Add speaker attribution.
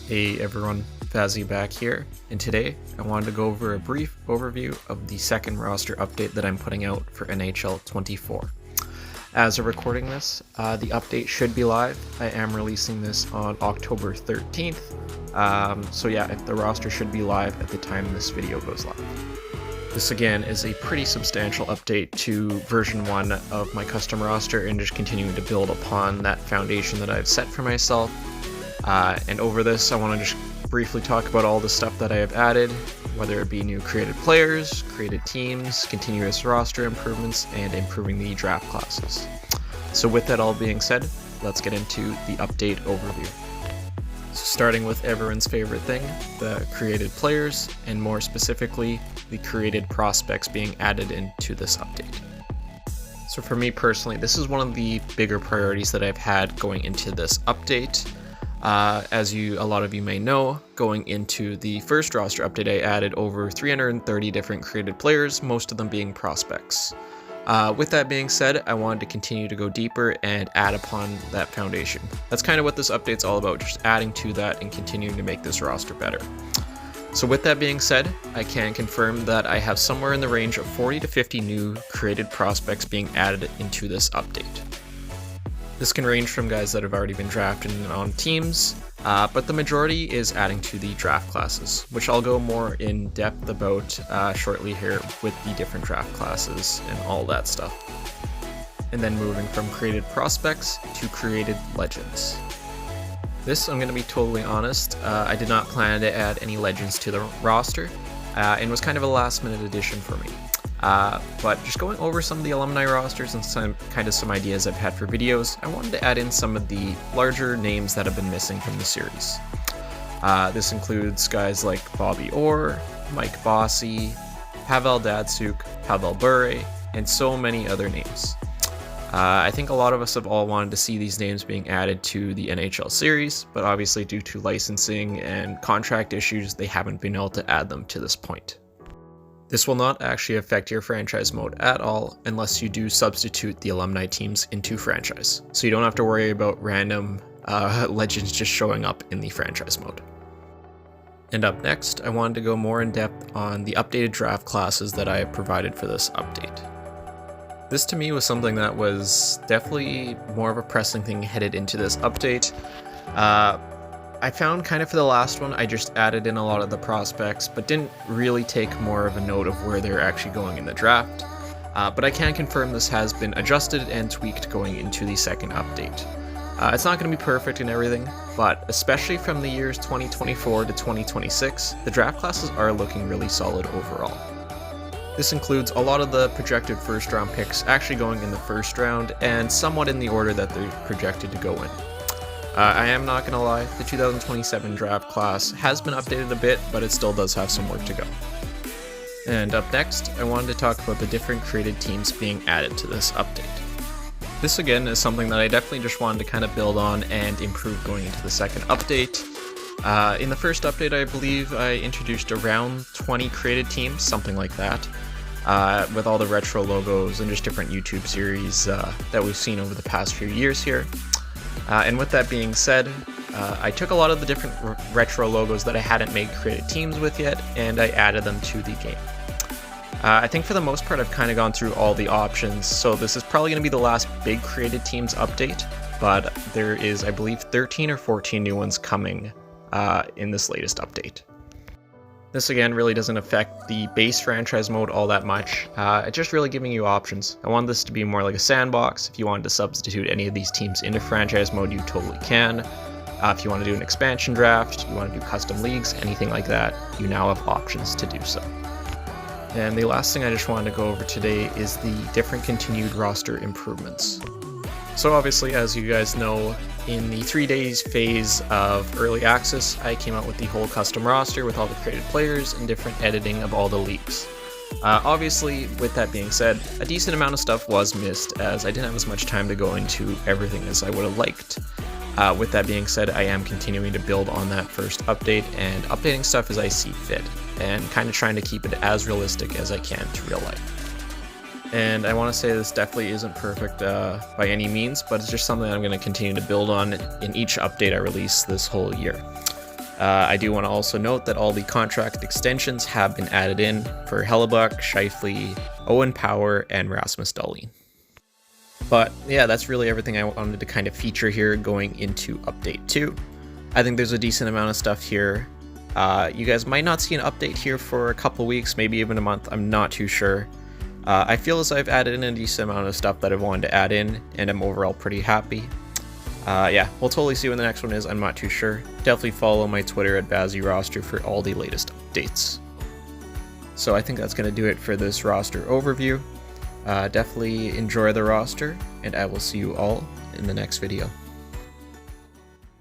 Speaker 1: Hey everyone, Vazzy back here, and today I wanted to go over a brief overview of the second roster update that I'm putting out for NHL 24. As of recording this, the update should be live. I am releasing this on October 13th, so yeah, the roster should be live at the time this video goes live. This again is a pretty substantial update to version 1 of my custom roster and just continuing to build upon that foundation that I've set for myself. And over this, I want to just briefly talk about all the stuff that I have added, whether it be new created players, created teams, continuous roster improvements, and improving the draft classes. So with that all being said, let's get into the update overview. So starting with everyone's favorite thing, the created players, and more specifically, the created prospects being added into this update. So for me personally, this is one of the bigger priorities that I've had going into this update. As a lot of you may know, going into the first roster update, I added over 330 different created players, most of them being prospects. With that being said, I wanted to continue to go deeper and add upon that foundation. That's kind of what this update's all about, just adding to that and continuing to make this roster better. So with that being said, I can confirm that I have somewhere in the range of 40 to 50 new created prospects being added into this update. This can range from guys that have already been drafted on teams, but the majority is adding to the draft classes, which I'll go more in depth about shortly here with the different draft classes and all that stuff. And then moving from created prospects to created legends. This, I'm going to be totally honest, I did not plan to add any legends to the roster, and was kind of a last minute addition for me. But just going over some of the alumni rosters and some ideas I've had for videos, I wanted to add in some of the larger names that have been missing from the series. This includes guys like Bobby Orr, Mike Bossy, Pavel Datsyuk, Pavel Bure, and so many other names. I think a lot of us have all wanted to see these names being added to the NHL series, but obviously due to licensing and contract issues, they haven't been able to add them to this point. This will not actually affect your franchise mode at all unless you do substitute the alumni teams into franchise, so you don't have to worry about random legends just showing up in the franchise mode. And up next, I wanted to go more in depth on the updated draft classes that I have provided for this update. This to me was something that was definitely more of a pressing thing headed into this update. I found kind of for the last one, I just added in a lot of the prospects, but didn't really take more of a note of where they're actually going in the draft. But I can confirm this has been adjusted and tweaked going into the second update. It's not going to be perfect and everything, but especially from the years 2024 to 2026, the draft classes are looking really solid overall. This includes a lot of the projected first round picks actually going in the first round, and somewhat in the order that they're projected to go in. I am not going to lie, the 2027 draft class has been updated a bit, but it still does have some work to go. And up next, I wanted to talk about the different created teams being added to this update. This again is something that I definitely just wanted to kind of build on and improve going into the second update. In the first update, I believe I introduced around 20 created teams, something like that, with all the retro logos and just different YouTube series that we've seen over the past few years here. And with that being said, I took a lot of the different retro logos that I hadn't made created teams with yet, and I added them to the game. I think for the most part I've kind of gone through all the options, so this is probably going to be the last big created teams update, but there is, I believe, 13 or 14 new ones coming in this latest update. This again really doesn't affect the base franchise mode all that much, it's just really giving you options. I want this to be more like a sandbox. If you wanted to substitute any of these teams into franchise mode, you totally can. If you want to do an expansion draft, you want to do custom leagues, anything like that, you now have options to do so. And the last thing I just wanted to go over today is the different continued roster improvements. So obviously, as you guys know, in the 3 days phase of early access, I came out with the whole custom roster with all the created players and different editing of all the leagues. Obviously, with that being said, a decent amount of stuff was missed as I didn't have as much time to go into everything as I would have liked. With that being said, I am continuing to build on that first update and updating stuff as I see fit, and kind of trying to keep it as realistic as I can to real life. And I want to say this definitely isn't perfect by any means, but it's just something I'm going to continue to build on in each update I release this whole year. I do want to also note that all the contract extensions have been added in for Hellebuck, Scheifele, Owen Power, and Rasmus Dahlin. But yeah, that's really everything I wanted to kind of feature here going into Update 2. I think there's a decent amount of stuff here. You guys might not see an update here for a couple weeks, maybe even a month, I'm not too sure. I feel as I've added in a decent amount of stuff that I wanted to add in, and I'm overall pretty happy. Yeah, we'll totally see when the next one is, I'm not too sure. Definitely follow my Twitter at vasyroster for all the latest updates. So I think that's going to do it for this roster overview. Definitely enjoy the roster, and I will see you all in the next video.